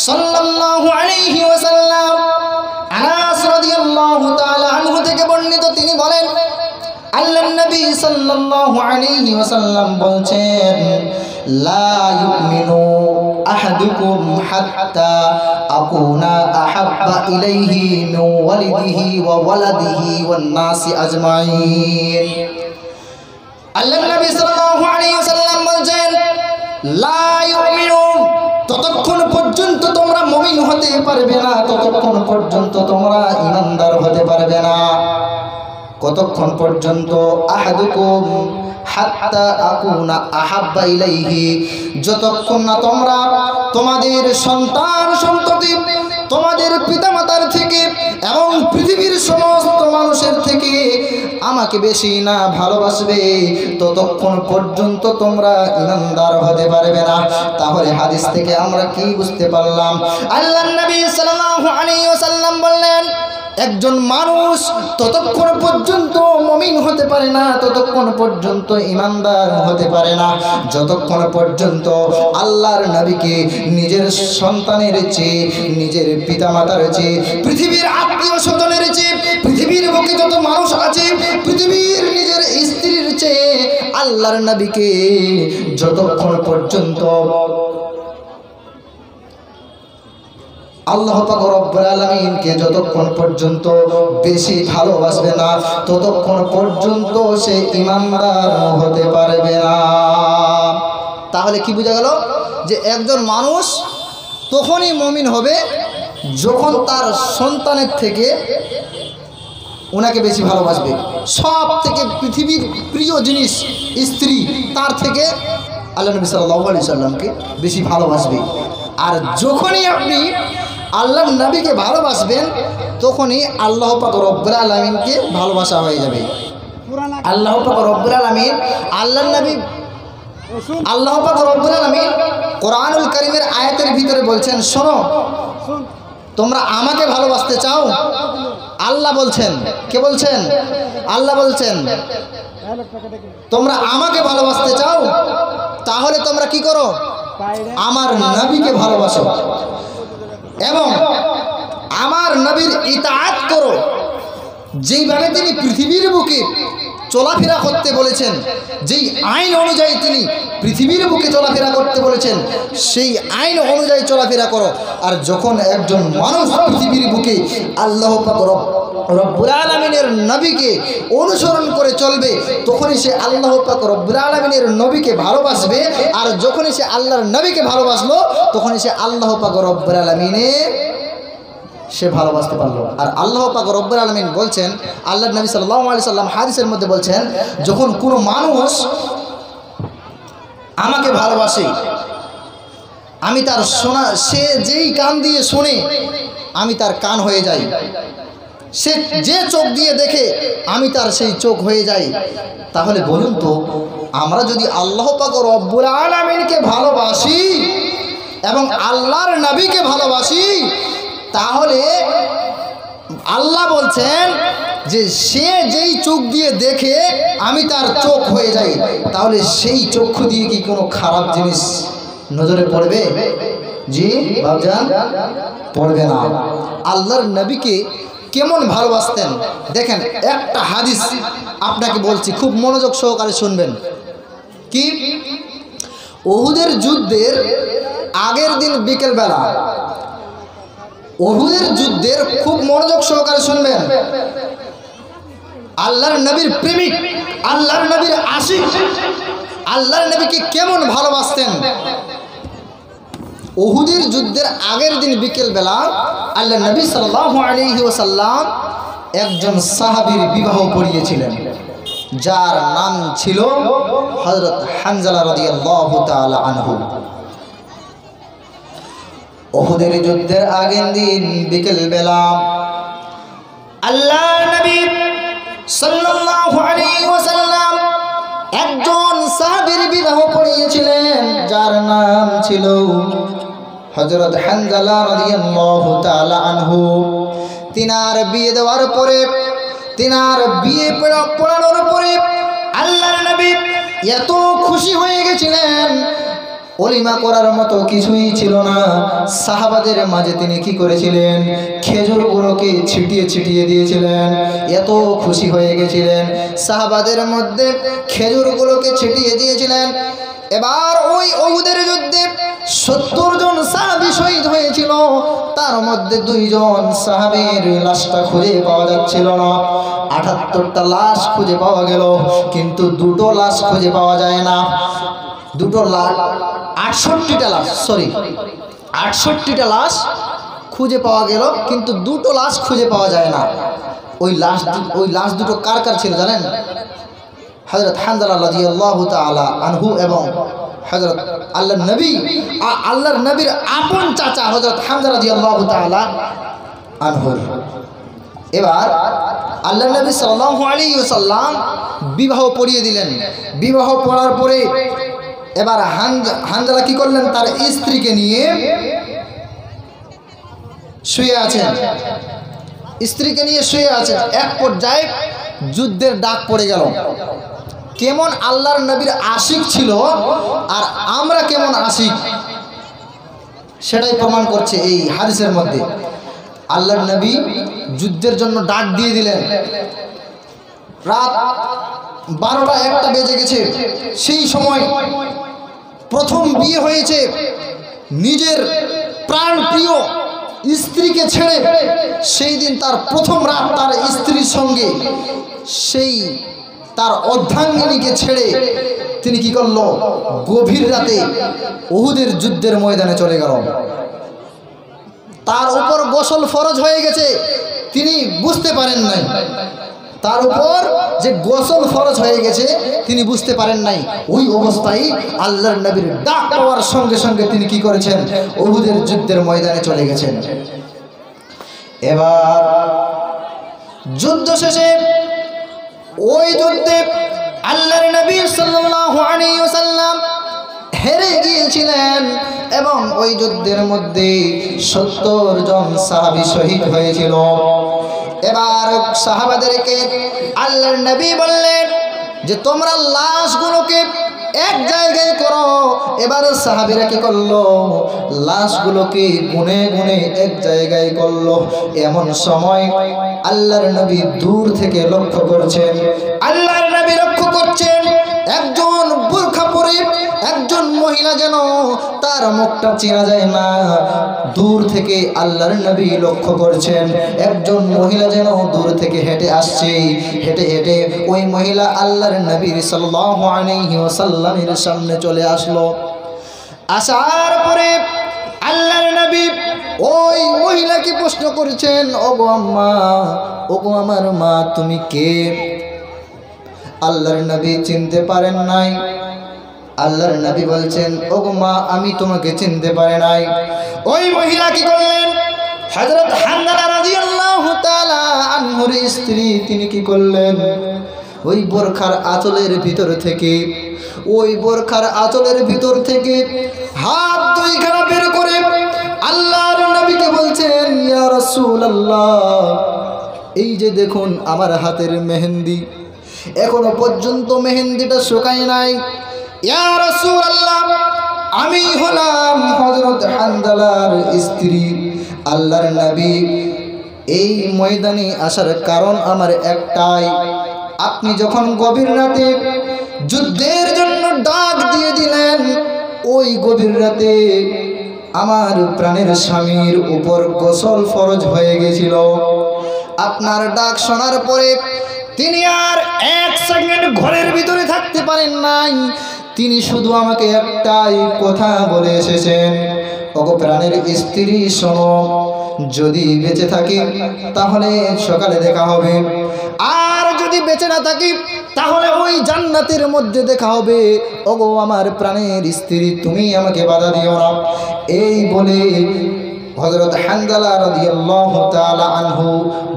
[SPEAKER 1] صلى الله عليه وسلم, আনাস রাদিয়াল্লাহু তাআলা আনহু থেকে বর্ণিত, তিনি বলেন, আল্লাহর নবী সাল্লাল্লাহু আলাইহি ওয়াসাল্লাম বলছেন, লা ইউমিনু আহাদুকুম হাত্তা আকুনা আহাব্বা ইলাইহি মিন ওয়ালিদিহি ওয়া ওয়ালাদিহি ওয়ান নাসি আজমাইন। আল্লাহর নবী সাল্লাল্লাহু আলাইহি ওয়াসাল্লাম বলছেন, লা ইউমিনু, ততক্ষণ পর্যন্ত তোমরা মুমিন হতে পারবে না, ততক্ষণ পর্যন্ত তোমরা ঈমানদার হতে পারবে না। কতক্ষণ পর্যন্ত? আহাদুকুম হাত্তা আকুনা আহাব্বা ইলাইহি, যতক্ষণ না তোমরা তোমাদের সন্তান সন্ততি, তোমাদের পিতামাতার থেকে এবং পৃথিবীর সমস্ত মানুষের থেকে আমাকে বেশি না ভালোবাসবে, ততক্ষণ পর্যন্ত তোমরা ঈমানদার হতে পারবে না। তাহলে হাদিস থেকে আমরা কি বুঝতে পারলাম? আল্লাহর নবী সাল্লাল্লাহু আলাইহি ওয়াসাল্লাম বললেন, একজন মানুষ ততক্ষণ পর্যন্ত মুমিন হতে পারে না, ততক্ষণ পর্যন্ত ঈমানদার হতে পারে না, যতক্ষণ পর্যন্ত আল্লাহর নবীকে নিজের সন্তানের চেয়ে, নিজের পিতামাতার চেয়ে, পৃথিবীর আত্মীয় স্বজনের চেয়ে, পৃথিবীর বুকে যত মানুষ আছে, পৃথিবীর নিজের স্ত্রীর চেয়ে আল্লাহর নবীকে যতক্ষণ পর্যন্ত আল্লাহ পাক রব্বুল আলামিনকে যতক্ষণ পর্যন্ত বেশি ভালোবাসবে না, ততক্ষণ পর্যন্ত সে ঈমানদার হতে পারবে না। তাহলে কি বোঝা গেল? যে একজন মানুষ তখনই মুমিন হবে যখন তার সন্তানের থেকে ওনাকে বেশি ভালোবাসবে। সব থেকে পৃথিবীর প্রিয় জিনিস স্ত্রী, তার থেকে আল্লাহ নবী সাল্লাল্লাহু আলাইহি সাল্লামকে বেশি ভালোবাসবে। আর যখনই আপনি আল্লাহর নবীকে ভালোবাসবেন, তখনই আল্লাহ পাক রব্বুল আলামিনকে ভালোবাসা হয়ে যাবে। আল্লাহ পাক রব্বুল আলামিন, আল্লাহর নবী, আল্লাহ পাক রব্বুল আলামিন কোরআনুল কারীমের আয়াতের ভিতরে বলছেন, শোনো, তোমরা আমাকে ভালোবাসতে চাও? আল্লাহ বলছেন। কে বলছেন? আল্লাহ বলছেন, তোমরা আমাকে ভালোবাসতে চাও? তাহলে তোমরা কি করো? আমার নবীকে ভালোবাসো এবং আমার নবীর ইতাআত করো। যেইভাবে তিনি পৃথিবীর বুকে চলাফেরা করতে বলেছেন, যেই আইন অনুযায়ী তিনি পৃথিবীর বুকে চলাফেরা করতে বলেছেন, সেই আইন অনুযায়ী চলাফেরা করো। আর যখন একজন মানুষ পৃথিবীর বুকে আল্লাহ পাক রব্বুল আলামিনের নবীকে অনুসরণ করে চলবে, তখনই সে আল্লাহ পাক রব্বুল আলামিনের নবীকে ভালোবাসবে। আর যখনই সে আল্লাহর নবীকে ভালোবাসলো, তখনই সে আল্লাহ পাক রব্বুল আলামিনের সে ভালোবাসতে পারলো। আর আল্লাহ পাক রব্বুল আলামিন বলছেন, আল্লাহর নবী সাল্লাল্লাহু আলাইহি সাল্লাম হাদিসের মধ্যে বলছেন, যখন কোনো মানুষ আমাকে ভালোবাসে, আমি তার শোনা, সে যেই কান দিয়ে শোনে আমি তার কান হয়ে যাই, সে যে চোখ দিয়ে দেখে আমি তার সেই চোখ হয়ে যাই। তাহলে বলুন তো, আমরা যদি আল্লাহ পাক রব্বুল আলামিনকে ভালোবাসি এবং আল্লাহর নবীকে ভালোবাসি, তাহলে আল্লাহ বলছেন যে সে যেই চোখ দিয়ে দেখে আমি তার চোখ হয়ে যাই, তাহলে সেই চক্ষু দিয়ে কি কোনো খারাপ জিনিস নজরে পড়বে? জি বাবজান, পড়বে না। আল্লাহর নবীকে কেমন ভালোবাসতেন দেখেন, একটা হাদিস আপনাকে বলছি, খুব মনোযোগ সহকারে শুনবেন। কি? উহুদের যুদ্ধের আগের দিন বিকেলবেলা, উহুদের যুদ্ধের, খুব মনোযোগ সহকারে শুনবেন, আল্লাহর নবীর প্রেমিক, আল্লাহর নবীর আশিক, আল্লাহর নবীকে কেমন ভালোবাসতেন। উহুদের যুদ্ধের আগের দিন বিকেলবেলা আল্লাহর নবী সাল্লাল্লাহু আলাইহি ওয়াসাল্লাম একজন সাহাবীর বিবাহ পড়িয়েছিলেন, যার নাম ছিল হযরত হানজালা রাদিয়াল্লাহু তাআলা আনহু। উহুদের যুদ্ধের আগের দিন বিকেলবেলা আল্লাহর নবী সাল্লাল্লাহু আলাইহি ওয়াসাল্লাম একজন সাহাবীর বিবাহ পড়িয়েছিলেন, যার নাম ছিল হযরত হানজালা রাদিয়াল্লাহু তাআলা আনহু। তিনার বিয়ে দেওয়ার পরে, তিনার বিয়ে পড়ানোর পরে আল্লাহর নবী এত খুশি হয়ে গেছিলেন, অলিমা করার মতো কিছুই ছিল না। সাহাবাদের মাঝে তিনি কি করেছিলেন? খেজুরগুলোকে ছিটিয়ে ছিটিয়ে দিয়েছিলেন। এত খুশি হয়ে গেছিলেন, সাহাবাদের মধ্যে খেজুরগুলোকে ছিটিয়ে দিয়েছিলেন। এবার ওই উহুদের যুদ্ধে 70 জন সাহাবী শহীদ হয়েছিল। তার মধ্যে 2 জন সাহাবীর লাশটা খুঁজে পাওয়া যাচ্ছিল না। 78টা লাশ খুঁজে পাওয়া গেল, কিন্তু 2টো লাশ খুঁজে পাওয়া যায় না। 2টো লাশ, 68টা লাশ, সরি 68টা লাশ খুঁজে পাওয়া গেল, কিন্তু 2টো লাশ খুঁজে পাওয়া যায় না। ওই লাশ দুটো কার কার ছিল জানেন? হযরত হানজালা রাদিয়াল্লাহু তাআলা আনহু এবং হযরত আল্লাহর নবীর আপন চাচা হযরত হামজা রাদিয়াল্লাহু তাআলা আনহু। এবার আল্লাহর নবী সাল্লাল্লাহু আলাইহি ওয়াসাল্লাম বিবাহ পড়িয়ে দিলেন। বিবাহ পড়ার পরে এবার হানজালা কি করলেন? তার স্ত্রীকে নিয়ে শুয়ে আছেন। স্ত্রীকে নিয়ে শুয়ে আছেন। এক পর্যায়ে যুদ্ধের ডাক পড়ে গেল। কেমন আল্লাহর নবীর আশিক ছিল আর আমরা কেমন আশিক, সেটাই প্রমাণ করছে এই হাদিসের মধ্যে। আল্লাহর নবী যুদ্ধের জন্য ডাক দিয়ে দিলেন। রাত 12টা 1টা বেজে গেছে। সেই সময় প্রথম বিয়ে হয়েছে, নিজের প্রাণ প্রিয় স্ত্রীকে ছেড়ে সেই দিন তার প্রথম রাত তার স্ত্রীর সঙ্গে, সেই তার অর্ধাঙ্গিনীকে ছেড়ে তিনি কি করলো? গভীর রাতে উহুদের যুদ্ধের ময়দানে চলে গেল। তার উপর গোসল ফরজ হয়ে গেছে, তিনি বুঝতে পারেন নাই। তার উপর যে গোসল ফরজ হয়ে গেছে তিনি বুঝতে পারেন নাই। ওই অবস্থায় আল্লাহর নবীর ডাক পাওয়ার সঙ্গে সঙ্গে তিনি কি করেছেন? উহুদের যুদ্ধের ময়দানে চলে গেছেন। এবার যুদ্ধ শেষে ওই যুদ্ধে আল্লাহর নবী সাল্লাল্লাহু আলাইহি ওয়াসাল্লাম হেরে গিয়েছিলেন এবং ওই যুদ্ধের মধ্যে 70 জন সাহাবী শহীদ হয়েছিল। এবার সাহাবাদেরকে আল্লাহর নবী বললেন যে তোমরা লাশগুলোকে এক জায়গায় করো। এবার সাহাবীরা কি করলো? লাশগুলোকে গুনে গুনে এক জায়গায় করলো। এমন সময় আল্লাহর নবী দূর থেকে লক্ষ্য করছেন, আল্লাহর নবী লক্ষ্য করছেন একজন বুরখা পরে একজন মহিলা, যেন তার মুখটা চেনা যায় না। দূর থেকে আল্লাহর নবী লক্ষ্য করছেন একজন মহিলা যেন দূর থেকে হেঁটে আসছে। হেঁটে হেঁটে ওই মহিলা আল্লাহর নবী সাল্লাল্লাহু আলাইহি ওয়াসাল্লামের সামনে চলে আসলো। আসার পরে আল্লাহর নবী ওই মহিলাকে প্রশ্ন করেছেন, ওগো আম্মা, ওগো আমার মা, তুমি কে? আল্লাহর নবী চিনতে পারেন নাই। আল্লাহর নবী বলছেন, ওগো মা, আমি তোমাকে চিনতে পারি নাই। ওই মহিলা কি করলেন? হযরত হানজালা রাদিয়াল্লাহু তাআলা আনহুর স্ত্রী, তিনি কি করলেন? ওই বোরখার আঁচলের ভিতর থেকে, ওই বোরখার আঁচলের ভিতর থেকে হাত দুইখানা বের করে আল্লাহর নবীকে বলছেন, ইয়া রাসূলুল্লাহ, এই যে দেখুন আমার হাতের মেহেন্দি, এখনো পর্যন্ত মেহেন্দিটা শুকায় নাই। ইয়া রাসূলুল্লাহ, আমি হলাম হযরত হানজালার স্ত্রী। আল্লাহর নবী, এই ময়দানে আসার কারণ আমার একটাই, আপনি যখন গভীর রাতে যুদ্ধের জন্য ডাক দিয়ে দিলেন, ওই গভীর রাতে আমার প্রাণের স্বামীর উপর গোসল ফরজ হয়ে গেছিল। আপনার ডাক শোনার পরে তিনি আর 1 সেকেন্ড ঘরের ভিতরে থাকতে পারেন নাই। তিনি শুধু আমাকে একটাই কথা বলে এসেছেন, ওগো প্রাণের স্ত্রী, শোনো, যদি বেঁচে থাকি তাহলে সকালে দেখা হবে, আর যদি বেঁচে না থাকি তাহলে ওই জান্নাতের মধ্যে দেখা হবে। ওগো আমার প্রাণের স্ত্রী, তুমি আমাকে বাধা দিও না। এই বলে হযরত হানজালা রাদিয়াল্লাহু তাআলা আনহু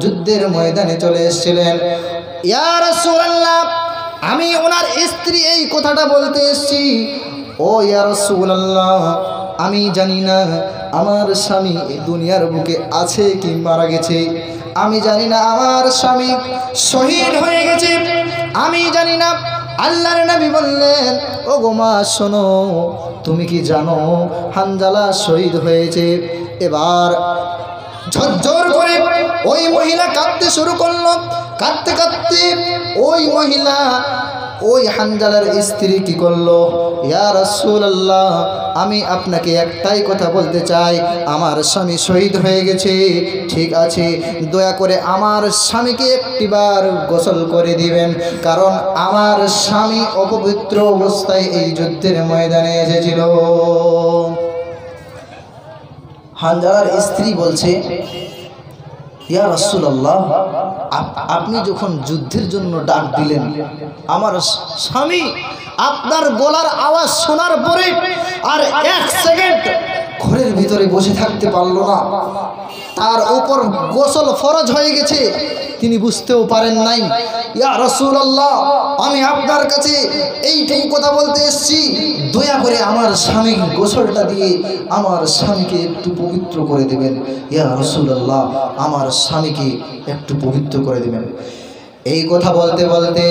[SPEAKER 1] যুদ্ধের ময়দানে চলে এসেছিলেন। ইয়া রাসূলুল্লাহ, আমি ওনার স্ত্রী এই কথাটা বলতে এসেছি। ও ইয়া রাসূলুল্লাহ, আমি জানি না আমার স্বামী এই দুনিয়ার বুকে আছে কি মারা গেছে। আমি জানি না আমার স্বামী শহীদ হয়ে গেছে। আমি জানি না আল্লাহর নবী বললেন, ও গো মা শোনো, তুমি কি জানো হানজালা শহীদ হয়েছে? এবার ঝরঝর করে ওই মহিলা কাঁদতে শুরু করলো। কাঁদতে কাঁদতে ওই মহিলা, ওই হানজালার স্ত্রী কি করলো, ইয়া রাসূলুল্লাহ, আমি আপনাকে একটাই কথা বলতে চাই, আমার স্বামী শহীদ হয়ে গেছে, ঠিক আছে, দয়া করে আমার স্বামীকে একটিবার গোসল করে দিবেন, কারণ আমার স্বামী অপবিত্র অবস্থায় এই যুদ্ধের ময়দানে এসেছিল। হানজালার স্ত্রী বলছে, ইয়া রাসূলুল্লাহ, আপনি যখন যুদ্ধের জন্য ডাক দিলেন, আমার স্বামী আপনার গলার আওয়াজ শোনার পরে আর 1 সেকেন্ড ঘরের ভিতরে বসে থাকতে পারলো না, তার উপর গোসল ফরজ হয়ে গেছে, তিনি বুঝতেও পারেন নাই। ইয়া রাসূলুল্লাহ, আমি আপনার কাছে এইটাই কথা বলতে এসেছি, দয়া করে আমার স্বামীর গোসলটা দিয়ে আমার স্বামীকে একটু পবিত্র করে দেবেন। ইয়া রাসূলুল্লাহ, আমার স্বামীকে একটু পবিত্র করে দেবেন। এই কথা বলতে বলতে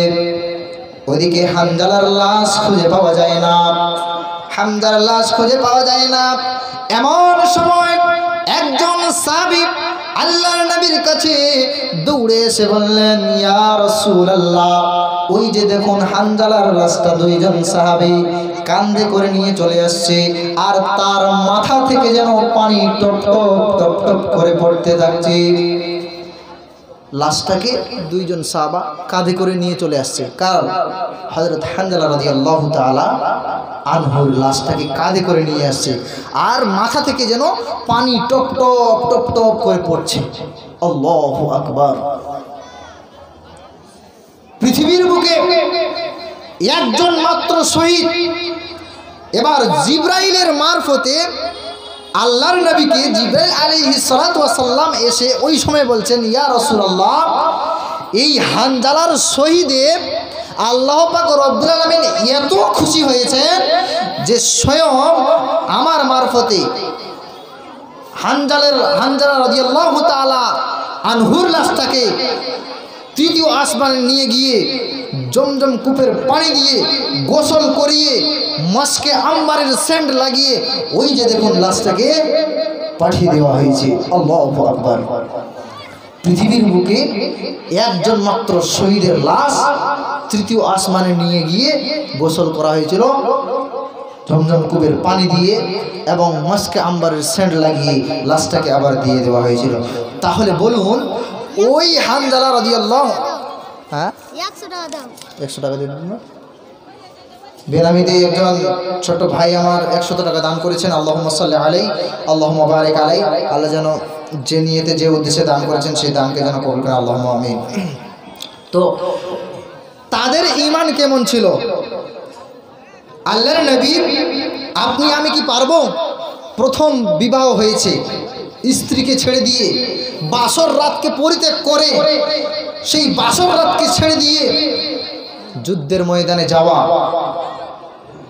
[SPEAKER 1] ওদিকে হানজালার লাশ খুঁজে পাওয়া যায় না, হানজালার লাশ খুঁজে পাওয়া যায় না। এমন সময় একজন সাহাবী আল্লাহর নবীর কাছে দৌড়ে এসে বললেন, ইয়া রাসূলুল্লাহ, ওই যে দেখুন হানজালার লাশটা 2 জন সাহাবী কাঁধে করে নিয়ে চলে আসছে, আর তার মাথা থেকে যেন পানি টপ টপ টপ টপ করে পড়তে থাকছে। লাশটাকে 2 জন সাহাবা কাঁধে করে নিয়ে চলে আসছে, কারণ হযরত হানজালা রাদিয়াল্লাহু তাআলা আনহুর লাশটাকে কাঁধে করে নিয়ে আসছে, আর মাথা থেকে যেন পানি টপ টপ টপ টপ করে পড়ছে। আল্লাহু আকবার। পৃথিবীর বুকে একজন মাত্র শহীদ। এবার জিবরাইলের মারফতে আল্লাহর নবীকে জিবরাইল আলাইহিস সালাতু ওয়াস সালাম এসে ওই সময় বলছেন, ইয়া রাসূলুল্লাহ, এই হানজালার শহীদে আল্লাহ পাক রব্বুল আলামিন এত খুশি হয়েছেন যে স্বয়ং আমার মারফতে হানজালা রাদিয়াল্লাহু তাআলা আনহুর লাশটাকে 3য় আসমানে নিয়ে গিয়ে জমজম কূপের পানি দিয়ে গোসল করিয়ে মস্কে আম্বারের সেন্ট লাগিয়ে ওই যে দেখুন লাশটাকে পাঠিয়ে দেওয়া হয়েছে। আল্লাহু আকবার। পৃথিবীর বুকে একজন মাত্র শহীদের লাশ 3য় আসমানে নিয়ে গিয়ে গোসল করা হয়েছিল জমজম কূপের পানি দিয়ে, এবং মস্কে আম্বারের সেন্ট লাগিয়ে লাশটাকে আবার দিয়ে দেওয়া হয়েছিল। তাহলে বলুন, ওই হানজালা রাদিয়াল্লাহু, হ্যাঁ 100 টাকা দিয়ে দিন না, বেনামিতে একজন ছোট ভাই আমার 100 টাকা দান করেছেন। আল্লাহুম্মা সাল্লি আলাইহি আল্লাহুম্মা বারিক আলাইহি। আল্লাহ যেন যে নিয়তে যে উদ্দেশ্যে দান করেছেন সেই দানকে যেন কবুল করেন, আল্লাহুম্মা আমিন। তো তাদের ঈমান কেমন ছিল? আল্লাহর নবী, আপনি আমি কি পারবো? প্রথম বিবাহ হয়েছে, স্ত্রীকে ছেড়ে দিয়ে বাসর রাতকে পরিত্যাগ করে, সেই বাসর রাতকে ছেড়ে দিয়ে যুদ্ধের ময়দানে যাওয়া।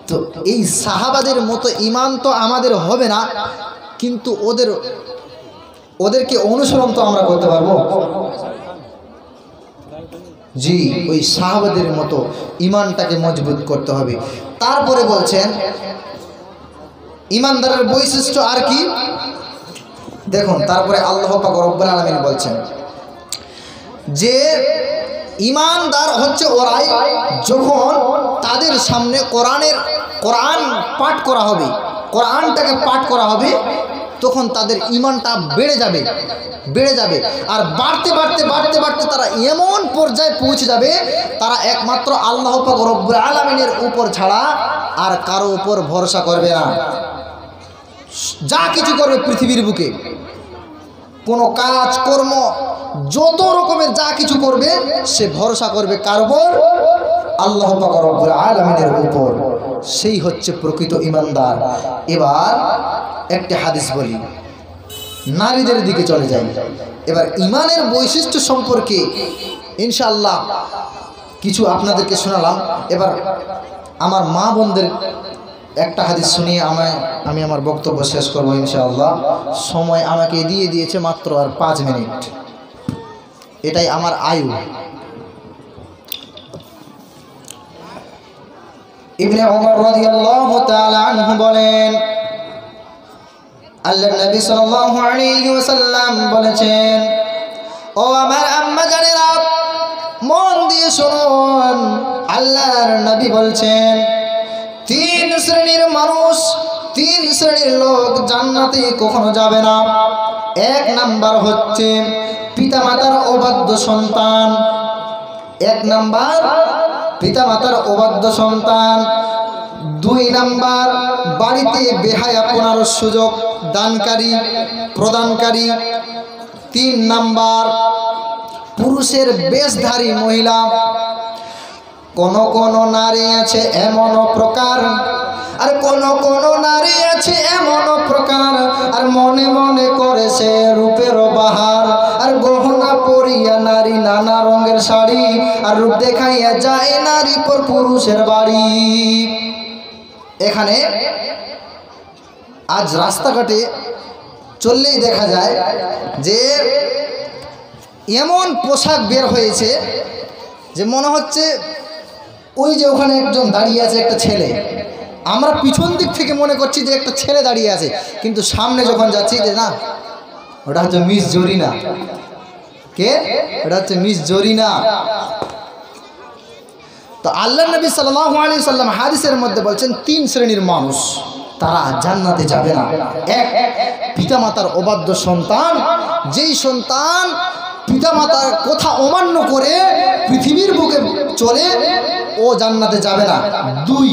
[SPEAKER 1] তো এই সাহাবাদের মতো ঈমান তো আমাদের হবে না, কিন্তু ওদেরকে অনুসরণ তো আমরা করতে পারবো। জি, ওই সাহাবাদের মতো ঈমানটাকে মজবুত করতে হবে। তারপরে বলছেন ঈমানদারের বৈশিষ্ট্য আর কি দেখুন। তারপরে আল্লাহ পাক রব্বুল আলামিন বলছেন যে ঈমানদার হচ্ছে ওরাই যখন তাদের সামনে কোরআন পাঠ করা হবে, কোরআনটাকে পাঠ করা হবে, তখন তাদের ঈমানটা বেড়ে যাবে, আর বাড়তে বাড়তে বাড়তে বাড়তে তারা এমন পর্যায়ে পৌঁছে যাবে, তারা একমাত্র আল্লাহ পাক রব্বুল আলামিনের উপর ছাড়া আর কারো উপর ভরসা করবে না। যা কিছু করবে পৃথিবীর বুকে, কোনো কাজ কর্ম যত রকমের যা কিছু করবে, সে ভরসা করবে কার উপর? আল্লাহ পাক রব্বুল আলামিনের উপর। সেই হচ্ছে প্রকৃত ঈমানদার। এবার একটা হাদিস বলি, নারীদের দিকে চলে যাই। এবার ঈমানের বৈশিষ্ট্য সম্পর্কে ইনশাআল্লাহ কিছু আপনাদেরকে শোনালাম। এবার আমার মা বোনদের একটা হাদিস শুনিয়ে আমি আমার বক্তব্য শেষ করবো ইনশাআল্লাহ। সময় আমাকে দিয়ে দিয়েছে মাত্র আর 5 মিনিট, এটাই আমার আয়ু। ইবনে ওমর রাদিয়াল্লাহু তাআলা আনহু বলেন, আল্লাহর নবী সাল্লাল্লাহু আলাইহি ওয়াসাল্লাম বলেছেন, ও আমার আম্মা জানেরা মন দিয়ে শুনুন, আল্লাহর নবী বলছেন 3 শ্রেণীর মানুষ, 3 শ্রেণীর লোক জান্নাতে কখনো যাবে না। 1 নাম্বার হচ্ছে পিতামাতার অবাধ্য সন্তান। 1 নাম্বার পিতামাতার অবাধ্য সন্তান। 2 নাম্বার বাড়িতে বেহায়াপনার সুযোগ দানকারী প্রদানকারী। 3 নাম্বার পুরুষের বেশধারী মহিলা। কোন নারী আছে এমন প্রকার, আর কোন নারী আছে এমন প্রকার, আর মনে মনে করে সে রূপের বাহার, আর গহনা পরিয়া নারী নানা রঙের শাড়ি, আর রূপ দেখাইয়া যায় নারী পর পুরুষের বাড়ি। এখানে আজ রাস্তাঘাটে চললেই দেখা যায় যে এমন পোশাক বের হয়েছে যে মনে হচ্ছে ওই যে ওখানে একজন দাঁড়িয়ে আছে একটা ছেলে, আমরা পিছন দিক থেকে মনে করছি যে একটা ছেলে দাঁড়িয়ে আছে, কিন্তু সামনে যখন যাচ্ছি যে না, ওটা হচ্ছে মিস জরিনা। কে? ওটা হচ্ছে মিস জরিনা। তো আল্লাহর নবী সাল্লাল্লাহু আলাইহি সাল্লাম হাদিসের মধ্যে বলছেন 3 শ্রেণীর মানুষ তারা জান্নাতে যাবে না। 1 পিতামাতার অবাধ্য সন্তান, যেই সন্তান পিতামাতার কথা অমান্য করে পৃথিবীর বুকে চলে, ও জান্নাতে যাবে না। 2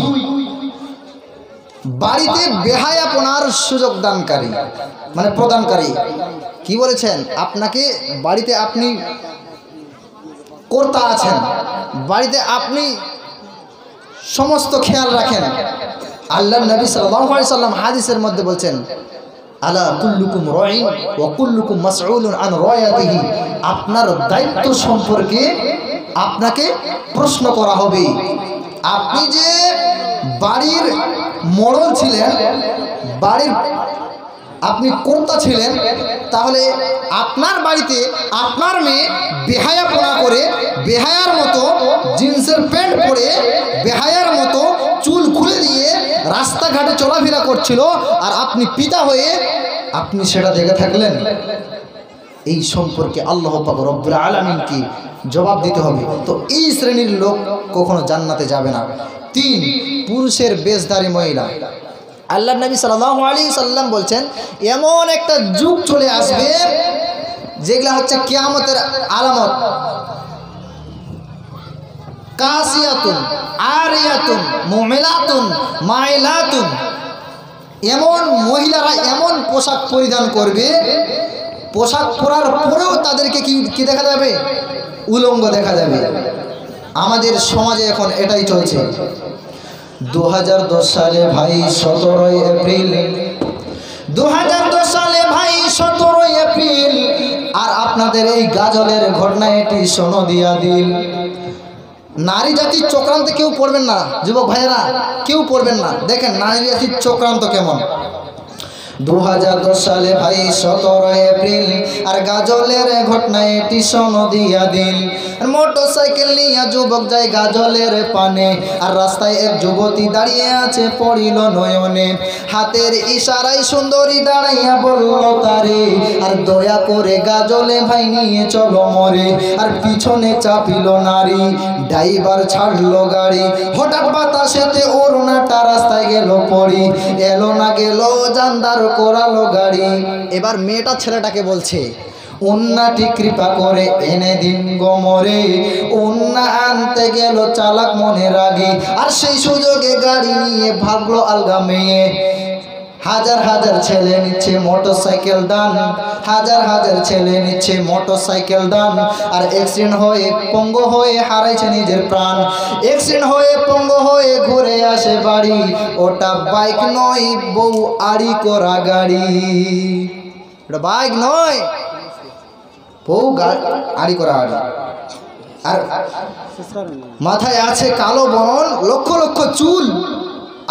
[SPEAKER 1] বাড়িতে বেহায়াপনার সুযোগ দানকারী মানে প্রদানকারী। কি বলেছেন? আপনাকে বাড়িতে আপনি কর্তা আছেন, বাড়িতে আপনি সমস্ত খেয়াল রাখেন। আল্লাহর নবী সাল্লাল্লাহু আলাইহি সাল্লাম হাদিসের মধ্যে বলছেন, আলা কুল্লুকুম রাইন ওয়া কুল্লুকুম মাসউলুন আন রায়াতিহি। আপনার দায়িত্ব সম্পর্কে আপনাকে প্রশ্ন করা হবে। আপনি যে বাড়ির মোড়ল ছিলেন, বাড়ির আপনি কর্তা ছিলেন, তাহলে আপনার বাড়িতে আপনার মেয়ে বেহায়াপনা করে, বেহায়ার মতো জিন্সের প্যান্ট পরে, বেহায়ার মতো চুল খুলে দিয়ে রাস্তাঘাটে চলাফেরা করছিল, আর আপনি পিতা হয়ে আপনি সেটা দেখে থাকলেন। এই সম্পর্কে আল্লাহ পাক রব্বুল আলামিনকে জবাব দিতে হবে। তো এই শ্রেণীর লোক কখনো জান্নাতে যাবে না। 3 পুরুষের বেশধারী মহিলা। আল্লাহর নবী সাল্লাল্লাহু আলাইহি সাল্লাম বলছেন, এমন একটা যুগ চলে আসবে যেগুলা হচ্ছে কিয়ামতের আলামত। কাসিয়াতুন আরিয়াতুন মুমিলাতুন মাইলাতুন। এমন মহিলারা এমন পোশাক পরিধান করবে, পোশাক পরার পরেও তাদেরকে কি দেখা যাবে? উলঙ্গ দেখা যাবে। আমাদের সমাজে এখন এটাই চলছে। 2010 সালে ভাই 17 এপ্রিল, 2010 সালে ভাই 17 এপ্রিল, আর আপনাদের এই গাজলের ঘটনা এটি সনদিয়া দিন। নারী জাতির চক্রান্তে কেউ পড়বেন না, যুবক ভাইয়েরা কেউ পড়বেন না। দেখেন নারী জাতির চক্রান্ত কেমন। 2010 সালে ভাই 17 এপ্রিল, আর গাজলের ঘটনা এটি সনদিয়া দিন। মোটরসাইকেল নিয়ে যুবক যায় গাজলের পানে, আর রাস্তায় এক যুবতী দাঁড়িয়ে আছে পড়িল নয়নে। হাতের ইশারায় সুন্দরী দাঁড়াইয়া বলল তারে, আর দয়া করে গাজলে ভাই নিয়ে চলো মরে। আর পিছনে চাপিল নারী, ড্রাইভার ছাড়লো গাড়ি। হঠাৎ বাতাসেতে ওড়নাটা রাস্তায় গেল পড়ি, এলো না গেল জানদার করালো গাড়ি। এবার মেয়েটা ছেলেটাকে বলছে, উন্নাটি কৃপা করে এনে দিন গোমরে। উন্না আনতে গেল চালাক মনে রাগে, আর সেই সুযোগে গাড়ি নিয়ে ভাগলো আলগা মেয়ে। হাজার হাজার ছেলে নিচ্ছে মোটরসাইকেল দান, হাজার হাজার ছেলে নিচ্ছে মোটরসাইকেল দান। আর অ্যাক্সিডেন্ট হয়ে পঙ্গু হয়ে হারাইছে নিজের প্রাণ। অ্যাক্সিডেন্ট হয়ে পঙ্গু হয়ে ঘুরে আসে বাড়ি, ওটা বাইক নয় বউ আড়ি করা গাড়ি। ওটা বাইক নয়, বউ আড়ি করা গাড়ি। আর মাথায় আছে কালো বরণ, লক্ষ লক্ষ চুল,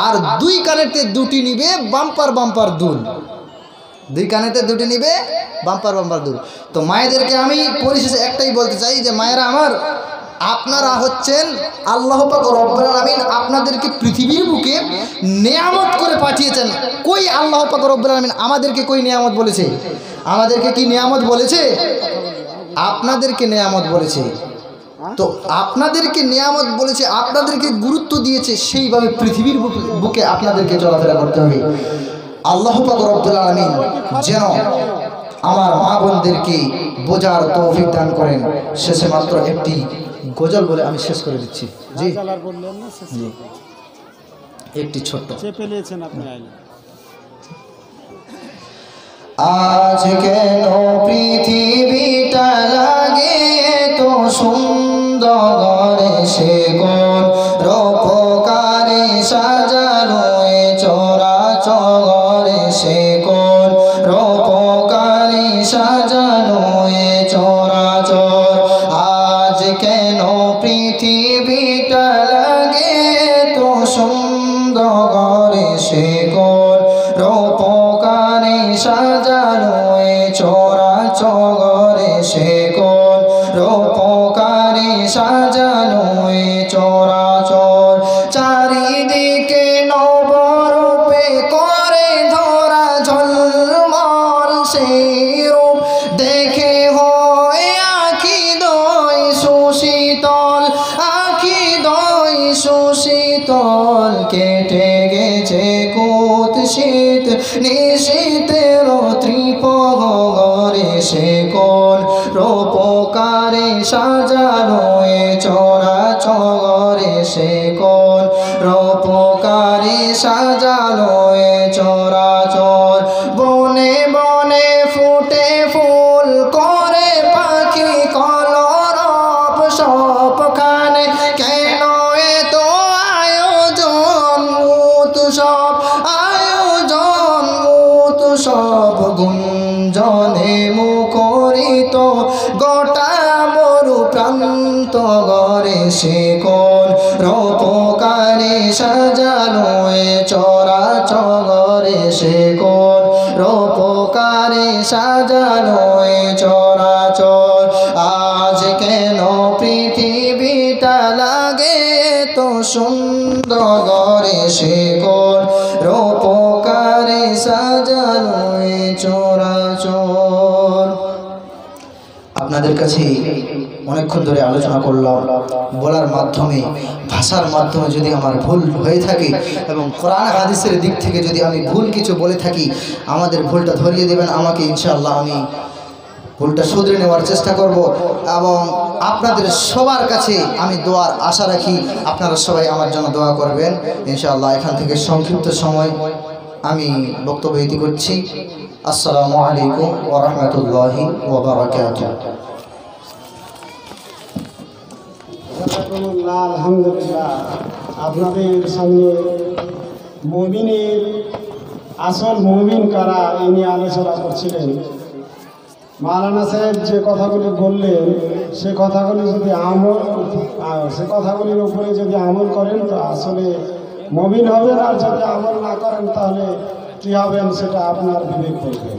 [SPEAKER 1] আর 2 কানেতে 2টি নিবে বাম্পার বাম্পার দুল। 2 কানেতে 2টি নিবে বাম্পার বাম্পার দুল। তো মায়েদেরকে আমি পরিশেষে একটাই বলতে চাই যে মায়েরা আমার, আপনারা হচ্ছেন আল্লাহ পাক রব্বুল আলামিন আপনাদেরকে পৃথিবীর বুকে নিয়ামত করে পাঠিয়েছেন। কই আল্লাহ পাক রব্বুল আলামিন আমাদেরকে কই নিয়ামত বলেছে? আমাদেরকে কি নিয়ামত বলেছে? আপনাদেরকে নিয়ামত বলেছে। তো আপনাদেরকে নিয়ামত বলেছে, আপনাদেরকে গুরুত্ব দিয়েছে, সেইভাবে পৃথিবীর বুকে আপনাদেরকে চলাফেরা করতে হবে। আল্লাহ পাক রব্বুল আলামিন যেন আমার মা বোনদেরকে বোঝার তৌফিক দান করেন। শেষে মাত্র একটি গজল বলে আমি শেষ করে দিচ্ছি। জি জি, একটি ছোট্ট। আজ কেন পৃথিবীটা লাগে তো সুন্দর, সে কোন রূপকারে সাজানো এ চরাচর, সে কোন রূপকারে সাজানো এ চরাচর। আজ কেন পৃথিবীটা লাগে তো সুন্দর, সে কোন রূপকারে সাজানো এ চরাচর, সে কোন রূপকারে সাজানো এ চরাচর। চারিদিকে নবরূপে করে ধরা ঝলমল, সেই রূপ দেখে হয় আখি দয় সুশীতল, আখি দয় সুশীতল। কেটে গেছে কুৎসিত নিশীতের ত্রিপহরে, সে কোন রূপকারে সাজানো এ চরাচরে, সে কোন রূপকারে সাজানো এ চরাচর। বনে বনে ফুটে ফুল করে পাখি কলরব, সবখানে কেন এত আয়োজন উৎসব, আয়োজন উৎসব। গুঞ্জনে মুখরিত গোটা মরু প্রান্ত গরে, সে কোন রূপকারে সাজানো এ চরাচরে, সে কোন রূপকারে সাজানো এ চরাচর। আজ কেন পৃথিবীটা লাগে তো সুন্দর, সে কোন রূপকারে সাজানো এ চরাচর। আপনাদের কাছে অনেকক্ষণ ধরে আলোচনা করলাম, বলার মাধ্যমে ভাষার মাধ্যমে যদি আমার ভুল হয়ে থাকে এবং কোরআন হাদিসের দিক থেকে যদি আমি ভুল কিছু বলে থাকি, আমাদের ভুলটা ধরিয়ে দেবেন আমাকে, ইনশাআল্লাহ আমি ভুলটা শুধরে নেওয়ার চেষ্টা করব। এবং আপনাদের সবার কাছে আমি দোয়ার আশা রাখি, আপনারা সবাই আমার জন্য দোয়া করবেন ইনশাআল্লাহ। এখান থেকে সংক্ষিপ্ত সময় আমি বক্তব্য ইতি করছি। আসসালামু আলাইকুম ওয়া রাহমাতুল্লাহি ওয়া বারাকাতুহু।
[SPEAKER 2] আলহামদুলিল্লাহ, আপনাদের সামনে মুমিনের আসল মুমিন কারা এই নিয়ে আলোচনা করছিলেন। মাওলানা সাহেব যে কথাগুলি বললেন, সে কথাগুলির উপরে যদি আমল করেন তো আসলে মুমিন হবেন, আর যদি আমল না করেন তাহলে কি হবেন সেটা আপনার বিবেক করবে।